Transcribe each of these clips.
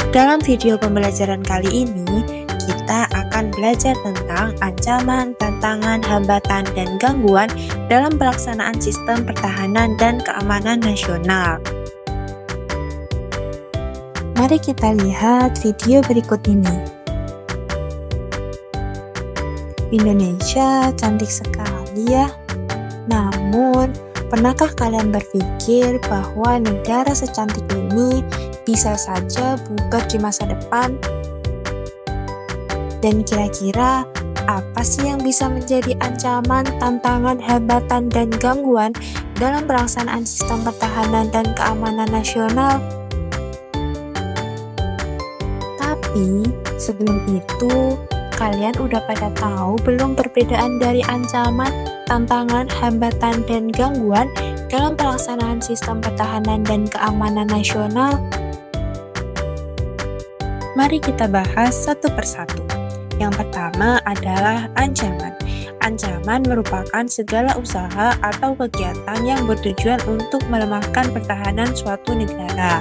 Dalam video pembelajaran kali ini, kita akan belajar tentang ancaman, tantangan, hambatan, dan gangguan dalam pelaksanaan sistem pertahanan dan keamanan nasional. Mari kita lihat video berikut ini. Indonesia cantik sekali ya. Namun, pernahkah kalian berpikir bahwa negara secantik ini bisa saja bubar di masa depan? Dan kira-kira apa sih yang bisa menjadi ancaman, tantangan, hambatan, dan gangguan dalam pelaksanaan sistem pertahanan dan keamanan nasional? Tapi sebelum itu, kalian udah pada tahu belum perbedaan dari ancaman, tantangan, hambatan, dan gangguan dalam pelaksanaan sistem pertahanan dan keamanan nasional? Mari kita bahas satu persatu. Yang pertama adalah ancaman. Ancaman merupakan segala usaha atau kegiatan yang bertujuan untuk melemahkan pertahanan suatu negara.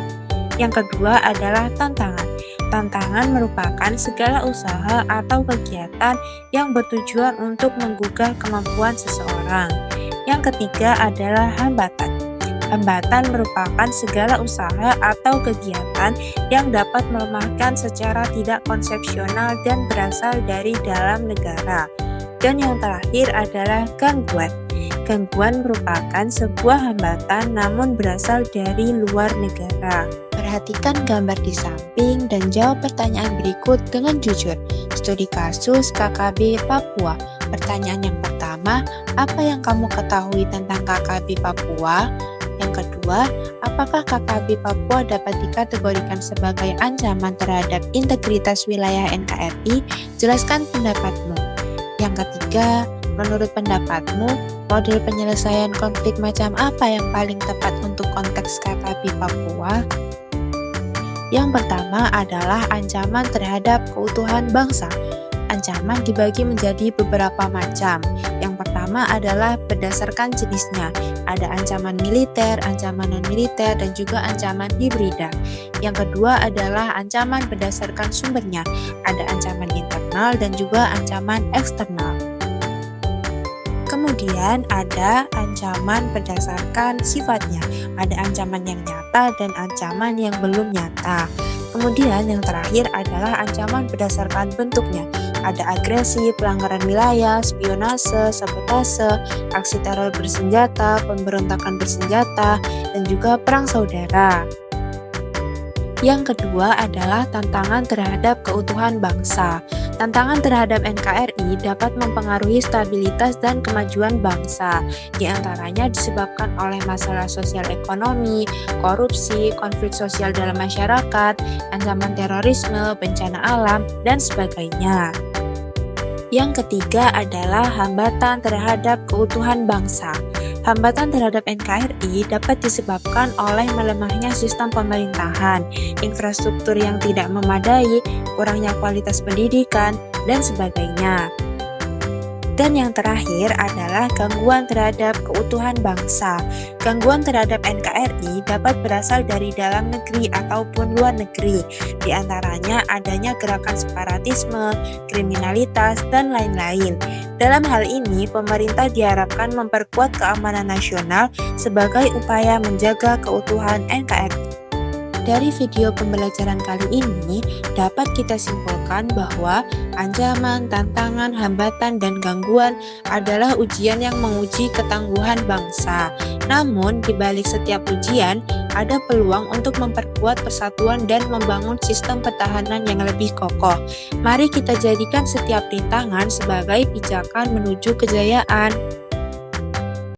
Yang kedua adalah tantangan. Tantangan merupakan segala usaha atau kegiatan yang bertujuan untuk menggugah kemampuan seseorang. Yang ketiga adalah hambatan. Hambatan merupakan segala usaha atau kegiatan yang dapat melemahkan secara tidak konsepsional dan berasal dari dalam negara. Dan yang terakhir adalah gangguan. Gangguan merupakan sebuah hambatan namun berasal dari luar negara. Perhatikan gambar di samping dan jawab pertanyaan berikut dengan jujur. Studi kasus KKB Papua. Pertanyaan yang pertama, apa yang kamu ketahui tentang KKB Papua? Yang kedua, apakah KKB Papua dapat dikategorikan sebagai ancaman terhadap integritas wilayah NKRI? Jelaskan pendapatmu. Yang ketiga, menurut pendapatmu, model penyelesaian konflik macam apa yang paling tepat untuk konteks KKB Papua? Yang pertama adalah ancaman terhadap keutuhan bangsa. Ancaman dibagi menjadi beberapa macam. Yang pertama adalah berdasarkan jenisnya. Ada ancaman militer, ancaman non-militer, dan juga ancaman hibrida. Yang kedua adalah ancaman berdasarkan sumbernya. Ada ancaman internal dan juga ancaman eksternal. Kemudian ada ancaman berdasarkan sifatnya. Ada ancaman yang nyata dan ancaman yang belum nyata. Kemudian yang terakhir adalah ancaman berdasarkan bentuknya. Ada agresi, pelanggaran wilayah, spionase, sabotase, aksi teror bersenjata, pemberontakan bersenjata, dan juga perang saudara. Yang kedua adalah tantangan terhadap keutuhan bangsa. Tantangan terhadap NKRI dapat mempengaruhi stabilitas dan kemajuan bangsa. Di antaranya disebabkan oleh masalah sosial ekonomi, korupsi, konflik sosial dalam masyarakat, ancaman terorisme, bencana alam, dan sebagainya. Yang ketiga adalah hambatan terhadap keutuhan bangsa. Hambatan terhadap NKRI dapat disebabkan oleh melemahnya sistem pemerintahan, infrastruktur yang tidak memadai, kurangnya kualitas pendidikan, dan sebagainya. Dan yang terakhir adalah gangguan terhadap keutuhan bangsa. Gangguan terhadap NKRI dapat berasal dari dalam negeri ataupun luar negeri. Di antaranya adanya gerakan separatisme, kriminalitas, dan lain-lain. Dalam hal ini, pemerintah diharapkan memperkuat keamanan nasional sebagai upaya menjaga keutuhan NKRI. Dari video pembelajaran kali ini, dapat kita simpulkan bahwa ancaman, tantangan, hambatan, dan gangguan adalah ujian yang menguji ketangguhan bangsa. Namun, di balik setiap ujian, ada peluang untuk memperkuat persatuan dan membangun sistem pertahanan yang lebih kokoh. Mari kita jadikan setiap rintangan sebagai pijakan menuju kejayaan.